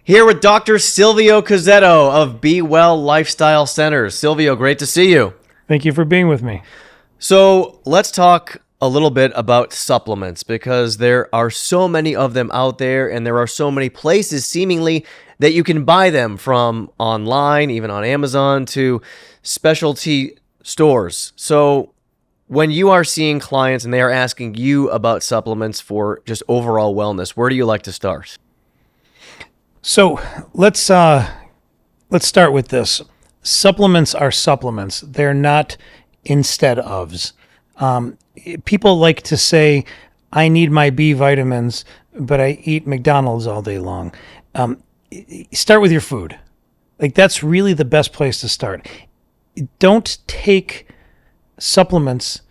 Here with Dr. Silvio Cozzetto of Be Well Lifestyle Centers. Silvio, great to see you. Thank you for being with me. So let's talk a little bit about supplements, because there are so many of them out there and there are so many places seemingly that you can buy them, from online, even on Amazon, to specialty stores. So when you are seeing clients and they are asking you about supplements for just overall wellness, where do you like to start? So let's start with this. Supplements are supplements. They're not instead ofs. People like to say, I need my B vitamins, but I eat McDonald's all day long. Start with your food. Like, that's really the best place to start. Don't take supplements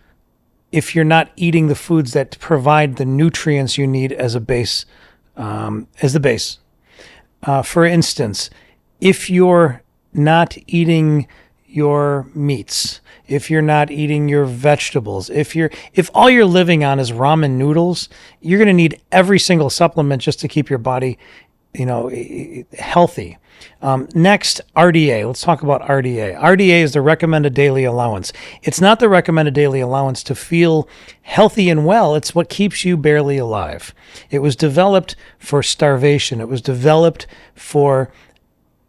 if you're not eating the foods that provide the nutrients you need as a base, as the base. For instance, if you're not eating your meats, if you're not eating your vegetables, if all you're living on is ramen noodles, you're going to need every single supplement just to keep your body, healthy. Next, RDA. Let's talk about RDA. RDA is the recommended daily allowance. It's not the recommended daily allowance to feel healthy and well. It's what keeps you barely alive. It was developed for starvation. It was developed for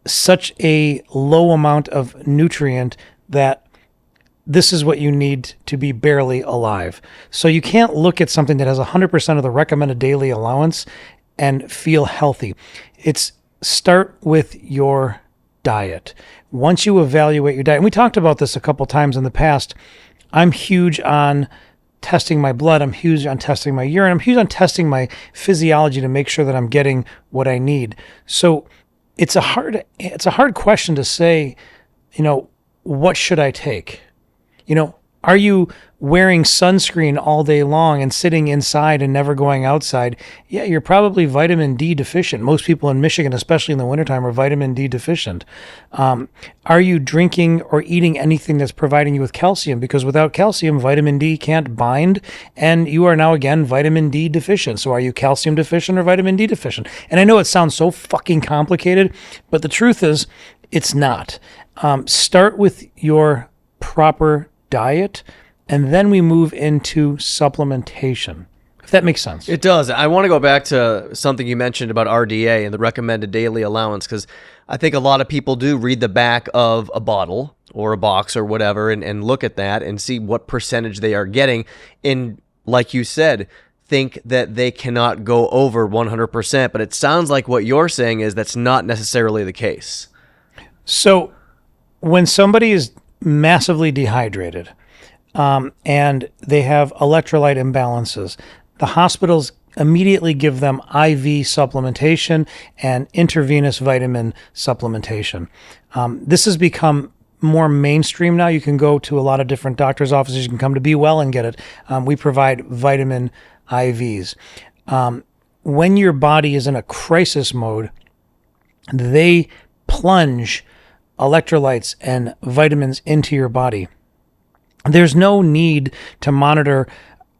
such a low amount of nutrient that this is what you need to be barely alive. So you can't look at something that has 100% of the recommended daily allowance and feel healthy. Start with your diet. Once you evaluate your diet, and we talked about this a couple times in the past, I'm huge on testing my blood. I'm huge on testing my urine. I'm huge on testing my physiology to make sure that I'm getting what I need. So it's a hard question to say, what should I take? Are you wearing sunscreen all day long and sitting inside and never going outside? Yeah, you're probably vitamin D deficient. Most people in Michigan, especially in the wintertime, are vitamin D deficient. Are you drinking or eating anything that's providing you with calcium? Because without calcium, vitamin D can't bind, and you are now again vitamin D deficient. So are you calcium deficient or vitamin D deficient? And I know it sounds so fucking complicated, but the truth is, it's not. Start with your proper diet, and then we move into supplementation, if that makes sense. It does. I want to go back to something you mentioned about RDA and the recommended daily allowance, because I think a lot of people do read the back of a bottle or a box or whatever and look at that and see what percentage they are getting. And like you said, think that they cannot go over 100%. But it sounds like what you're saying is that's not necessarily the case. So when somebody is massively dehydrated, and they have electrolyte imbalances, the hospitals immediately give them IV supplementation and intravenous vitamin supplementation. This has become more mainstream now. You can go to a lot of different doctors' offices. You can come to Be Well and get it. We provide vitamin IVs. When your body is in a crisis mode, they plunge electrolytes and vitamins into your body. There's no need to monitor,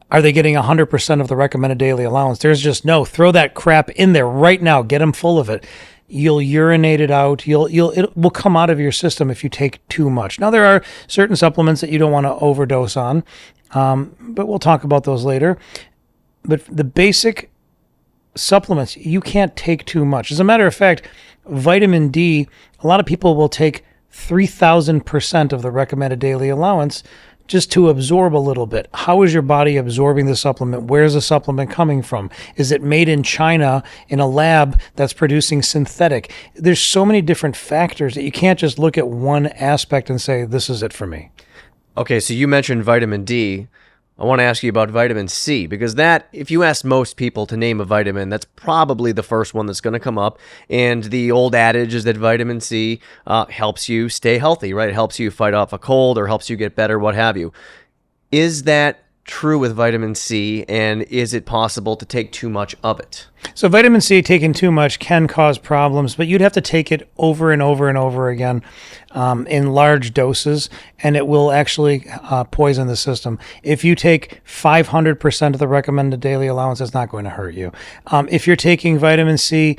are they getting 100% of the recommended daily allowance? There's just no, throw that crap in there right now, get them full of it. You'll urinate it out. It will come out of your system if you take too much. Now, there are certain supplements that you don't want to overdose on, but we'll talk about those later. But the basic supplements, you can't take too much. As a matter of fact, vitamin D, a lot of people will take 3,000% of the recommended daily allowance just to absorb a little bit. How is your body absorbing the supplement? Where's the supplement coming from? Is it made in China in a lab that's producing synthetic? There's so many different factors that you can't just look at one aspect and say, this is it for me. Okay, so you mentioned vitamin D. I want to ask you about vitamin C, because that, if you ask most people to name a vitamin, that's probably the first one that's going to come up. And the old adage is that vitamin C helps you stay healthy, right? It helps you fight off a cold or helps you get better, what have you. Is that true with vitamin C, and is it possible to take too much of it? So vitamin C taken too much can cause problems, but you'd have to take it over and over and over again. in large doses, and it will actually poison the system. If you take 500% of the recommended daily allowance, it's not going to hurt you. If you're taking vitamin C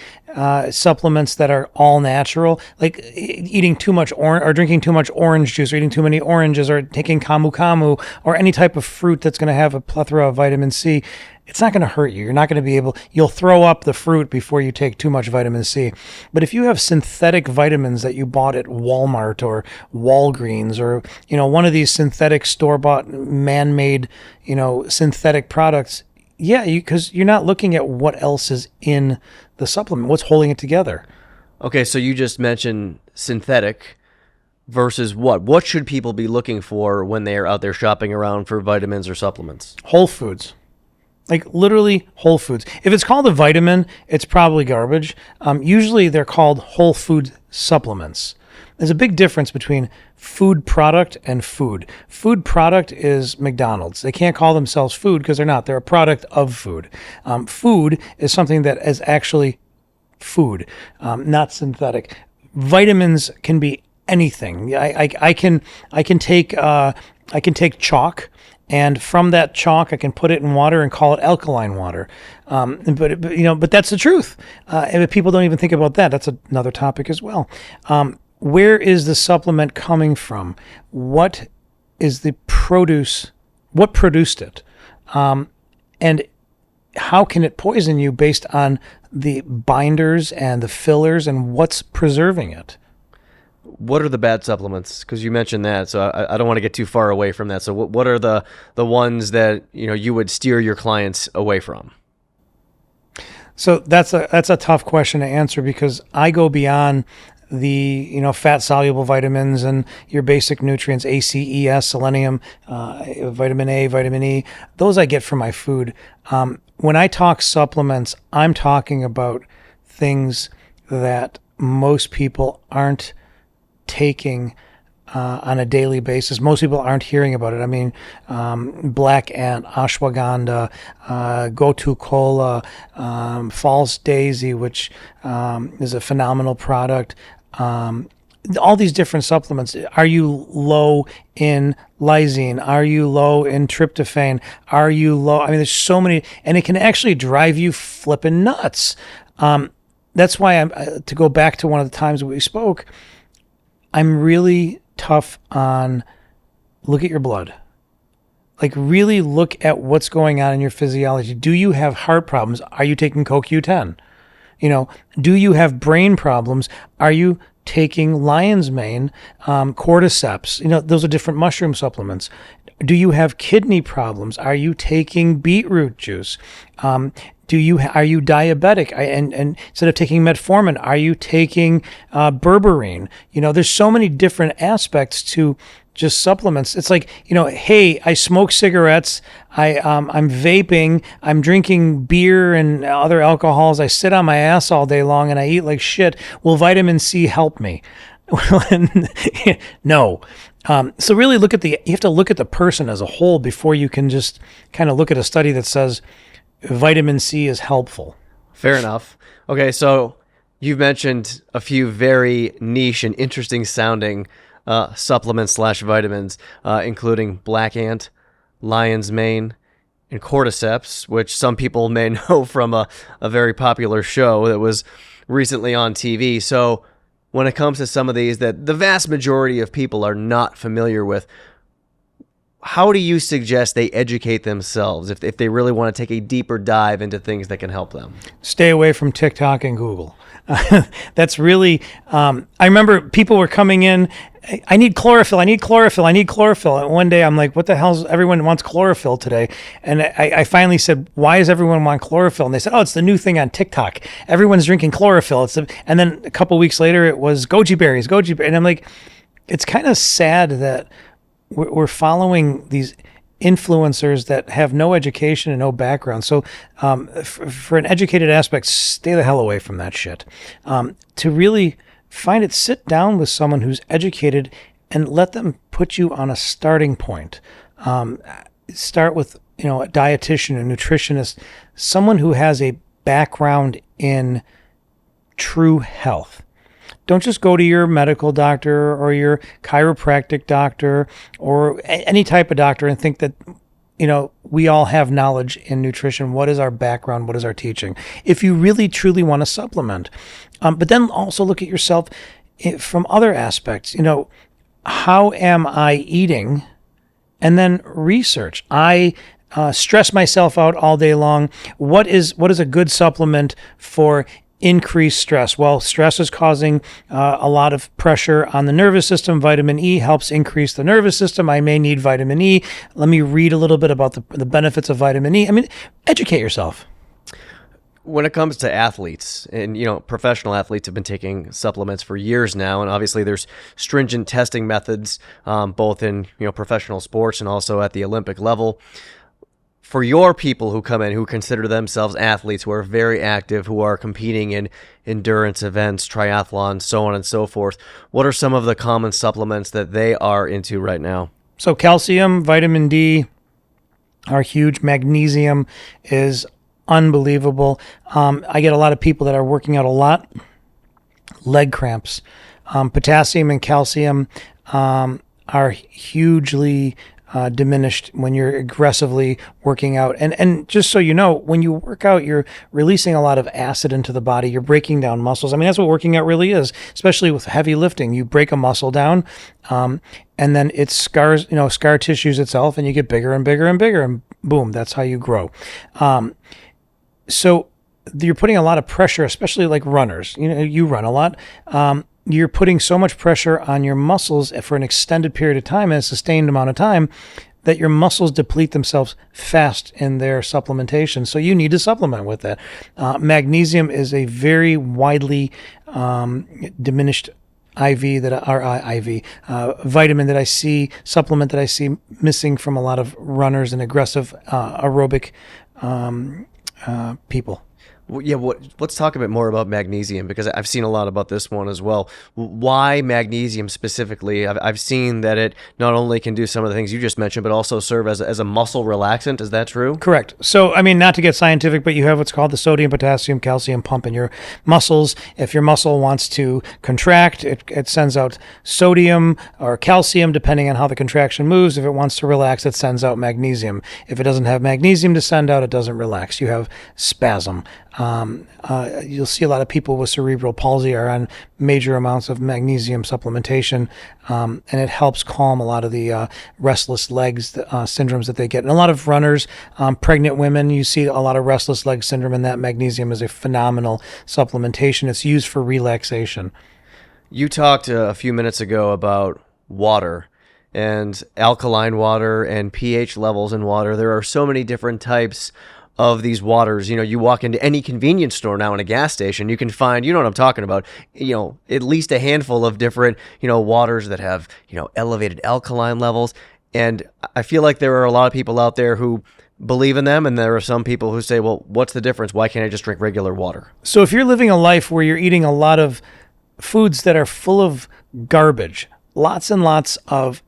supplements that are all natural, like eating too much or drinking too much orange juice, or eating too many oranges, or taking camu camu, or any type of fruit that's going to have a plethora of vitamin C, it's not going to hurt you. You're not going to be able, you'll throw up the fruit before you take too much vitamin C. But if you have synthetic vitamins that you bought at Walmart or Walgreens, or, one of these synthetic store-bought, man-made, synthetic products, yeah, because you're not looking at what else is in the supplement, what's holding it together. Okay, so you just mentioned synthetic versus what? What should people be looking for when they are out there shopping around for vitamins or supplements? Whole foods. Like literally whole foods. If it's called a vitamin, it's probably garbage. Usually they're called whole food supplements. There's a big difference between food product and food. Food product is McDonald's. They can't call themselves food because they're not. They're a product of food. Food is something that is actually food, not synthetic. Vitamins can be anything. I can take chalk, and from that chalk, I can put it in water and call it alkaline water. But that's the truth. And people don't even think about that. That's another topic as well. Where is the supplement coming from? What is the produce? What produced it? And how can it poison you based on the binders and the fillers and what's preserving it? What are the bad supplements? Because you mentioned that, so I don't want to get too far away from that. So what are the ones that you would steer your clients away from? So that's a tough question to answer, because I go beyond the fat soluble vitamins and your basic nutrients, A, C, E, S, selenium, vitamin A, vitamin E. Those I get from my food. When I talk supplements, I'm talking about things that most people aren't taking on a daily basis. Most people aren't hearing about it. I mean, black ant, ashwagandha, gotu kola, false daisy, which is a phenomenal product. All these different supplements. Are you low in lysine? Are you low in tryptophan? Are you low? I mean, there's so many, and it can actually drive you flipping nuts. That's why to go back to one of the times we spoke, I'm really tough on look at your blood. Like, really look at what's going on in your physiology. Do you have heart problems? Are you taking CoQ10? Do you have brain problems? Are you taking lion's mane, cordyceps? Those are different mushroom supplements. Do you have kidney problems? Are you taking beetroot juice? Are you diabetic? And instead of taking metformin, are you taking berberine? There's so many different aspects to just supplements. It's like, hey, I smoke cigarettes, I'm vaping, I'm drinking beer and other alcohols, I sit on my ass all day long and I eat like shit. Will vitamin C help me? No. So really you have to look at the person as a whole before you can just kind of look at a study that says vitamin C is helpful. Fair enough. Okay, so you've mentioned a few very niche and interesting sounding supplements / vitamins, including black ant, lion's mane, and cordyceps, which some people may know from a very popular show that was recently on TV. So when it comes to some of these that the vast majority of people are not familiar with, how do you suggest they educate themselves if they really want to take a deeper dive into things that can help them? Stay away from TikTok and Google. That's really, I remember people were coming in, I need chlorophyll. And one day I'm like, what the hell? Everyone wants chlorophyll today. And I finally said, why does everyone want chlorophyll? And they said, oh, it's the new thing on TikTok. Everyone's drinking chlorophyll. And then a couple weeks later, it was goji berries. And I'm like, it's kind of sad that we're following these influencers that have no education and no background. So for an educated aspect, stay the hell away from that shit. To really find it, sit down with someone who's educated and let them put you on a starting point. Start with a dietitian, a nutritionist, someone who has a background in true health. don't just go to your medical doctor or your chiropractic doctor or any type of doctor and think that, we all have knowledge in nutrition. What is our background? What is our teaching? If you really truly want to supplement, but then also look at yourself from other aspects. How am I eating? And then research. I stress myself out all day long. What is a good supplement for increased stress? Well, stress is causing a lot of pressure on the nervous system. Vitamin E helps increase the nervous system. I may need vitamin E. Let me read a little bit about the benefits of vitamin E. I mean, educate yourself. When it comes to athletes, and professional athletes have been taking supplements for years now, and obviously there's stringent testing methods, both in professional sports and also at the Olympic level. For your people who come in who consider themselves athletes, who are very active, who are competing in endurance events, triathlons, so on and so forth, what are some of the common supplements that they are into right now? So calcium, vitamin D are huge. Magnesium is unbelievable. I get a lot of people that are working out a lot. Leg cramps. Potassium and calcium are hugely diminished when you're aggressively working out. And just so you know, when you work out, you're releasing a lot of acid into the body. You're breaking down muscles. I mean, that's what working out really is, especially with heavy lifting. You break a muscle down, and then it scars, scar tissues itself, and you get bigger and bigger and bigger, and boom, that's how you grow. So you're putting a lot of pressure, especially like runners. You run a lot. You're putting so much pressure on your muscles for an extended period of time and a sustained amount of time that your muscles deplete themselves fast in their supplementation. So you need to supplement with that. Magnesium is a very widely diminished vitamin that I see, supplement that I see missing from a lot of runners and aggressive aerobic people. Well, yeah, let's talk a bit more about magnesium, because I've seen a lot about this one as well. Why magnesium specifically? I've seen that it not only can do some of the things you just mentioned, but also serve as a muscle relaxant. Is that true? Correct. So, I mean, not to get scientific, but you have what's called the sodium, potassium, calcium pump in your muscles. If your muscle wants to contract, it sends out sodium or calcium, depending on how the contraction moves. If it wants to relax, it sends out magnesium. If it doesn't have magnesium to send out, it doesn't relax. You have spasm. You'll see a lot of people with cerebral palsy are on major amounts of magnesium supplementation, and it helps calm a lot of the restless legs syndromes that they get. And a lot of runners, pregnant women, you see a lot of restless leg syndrome, and that magnesium is a phenomenal supplementation. It's used for relaxation. You talked a few minutes ago about water and alkaline water and pH levels in water. There are so many different types of these waters. You walk into any convenience store now in a gas station, you can find, what I'm talking about, at least a handful of different, waters that have, elevated alkaline levels. And I feel like there are a lot of people out there who believe in them, and there are some people who say, well, what's the difference? Why can't I just drink regular water? So if you're living a life where you're eating a lot of foods that are full of garbage, lots and lots of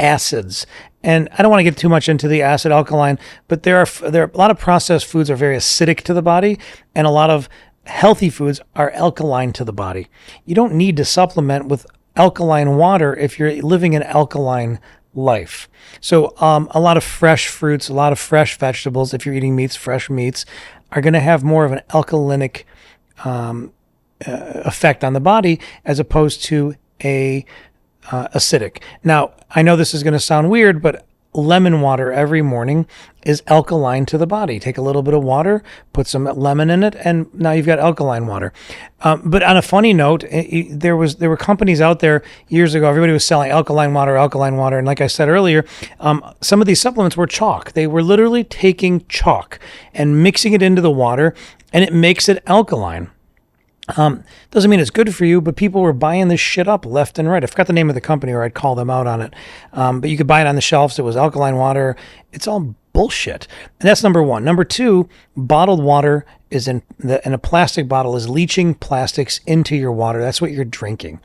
acids, and I don't want to get too much into the acid alkaline, but there are a lot of processed foods are very acidic to the body, and a lot of healthy foods are alkaline to the body. You don't need to supplement with alkaline water if you're living an alkaline life. So a lot of fresh fruits, a lot of fresh vegetables, if you're eating meats, fresh meats, are going to have more of an alkalinic effect on the body as opposed to a acidic. Now, I know this is going to sound weird, but lemon water every morning is alkaline to the body. Take a little bit of water, put some lemon in it, and now you've got alkaline water. But on a funny note, there were companies out there years ago. Everybody was selling alkaline water, and like I said earlier, some of these supplements were chalk. They were literally taking chalk and mixing it into the water, and it makes it alkaline. Doesn't mean it's good for you, but people were buying this shit up left and right. I forgot the name of the company, or I'd call them out on it. But you could buy it on the shelves. It was alkaline water. It's all bullshit. And that's number one. Number two, bottled water is in a plastic bottle is leaching plastics into your water. That's what you're drinking.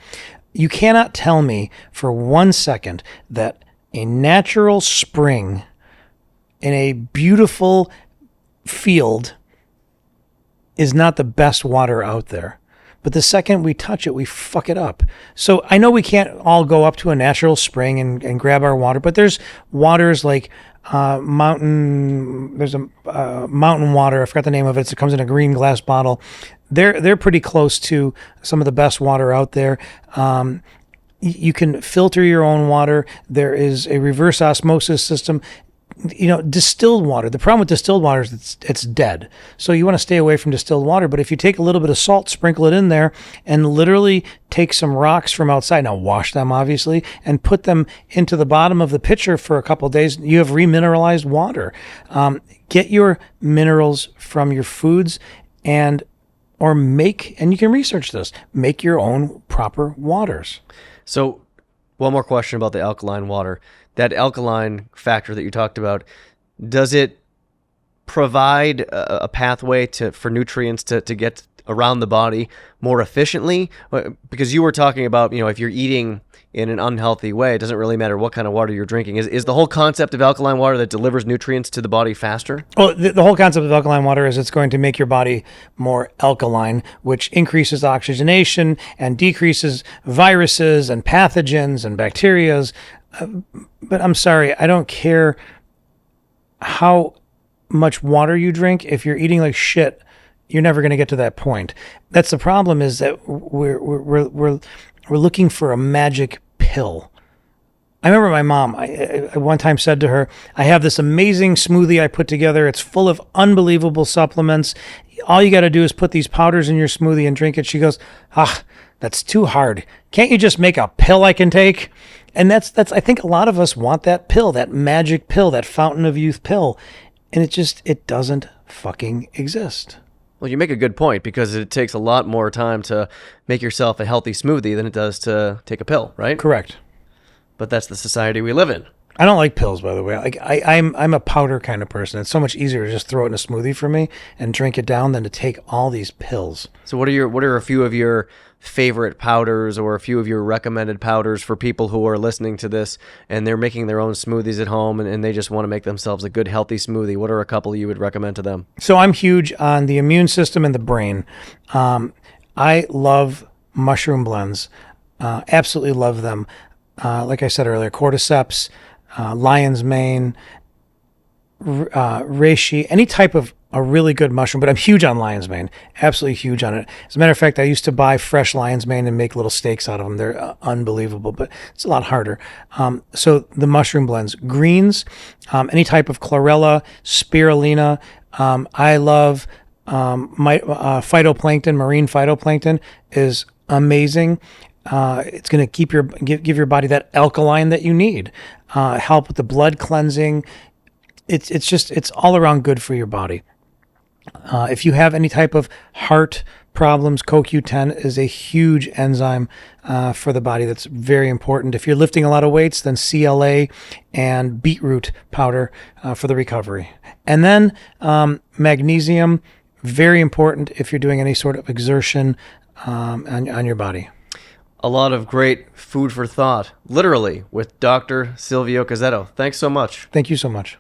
You cannot tell me for 1 second that a natural spring in a beautiful field is not the best water out there. but the second we touch it, we fuck it up. So I know we can't all go up to a natural spring and grab our water, but there's waters like there's a mountain water. I forgot the name of it. It comes in a green glass bottle. They're pretty close to some of the best water out there. You can filter your own water. There is a reverse osmosis system. Distilled water. The problem with distilled water is it's dead. So you want to stay away from distilled water. But if you take a little bit of salt, sprinkle it in there, and literally take some rocks from outside, now wash them obviously, and put them into the bottom of the pitcher for a couple of days, you have remineralized water. Get your minerals from your foods and you can research this, make your own proper waters. So one more question about the alkaline water. That alkaline factor that you talked about, does it provide a pathway for nutrients to get around the body more efficiently? Because you were talking about, if you're eating in an unhealthy way, it doesn't really matter what kind of water you're drinking. Is the whole concept of alkaline water that delivers nutrients to the body faster? Well, the whole concept of alkaline water is it's going to make your body more alkaline, which increases oxygenation and decreases viruses and pathogens and bacterias. But I'm sorry, I don't care how much water you drink. If you're eating like shit, you're never going to get to that point. That's the problem, is that we're looking for a magic pill. I remember my mom, I one time said to her, I have this amazing smoothie I put together. It's full of unbelievable supplements. All you got to do is put these powders in your smoothie and drink it. She goes, that's too hard. Can't you just make a pill I can take? And that's I think a lot of us want that pill, that magic pill, that fountain of youth pill. And it doesn't fucking exist. Well, you make a good point, because it takes a lot more time to make yourself a healthy smoothie than it does to take a pill, right? Correct. But that's the society we live in. I don't like pills, by the way. Like I'm a powder kind of person. It's so much easier to just throw it in a smoothie for me and drink it down than to take all these pills. So what are a few of your favorite powders, or a few of your recommended powders for people who are listening to this and they're making their own smoothies at home and they just want to make themselves a good healthy smoothie? What are a couple you would recommend to them? So I'm huge on the immune system and the brain. I love mushroom blends. Absolutely love them. Like I said earlier, cordyceps, lion's mane, reishi, any type of a really good mushroom, but I'm huge on lion's mane. Absolutely huge on it. As a matter of fact, I used to buy fresh lion's mane and make little steaks out of them. They're unbelievable, but it's a lot harder. So the mushroom blends, greens, any type of chlorella, spirulina. I love my phytoplankton. Marine phytoplankton is amazing. It's going to give your body that alkaline that you need. Help with the blood cleansing. It's all around good for your body. If you have any type of heart problems, CoQ10 is a huge enzyme for the body that's very important. If you're lifting a lot of weights, then CLA and beetroot powder for the recovery. And then magnesium, very important if you're doing any sort of exertion on your body. A lot of great food for thought, literally, with Dr. Silvio Cazzetto. Thanks so much. Thank you so much.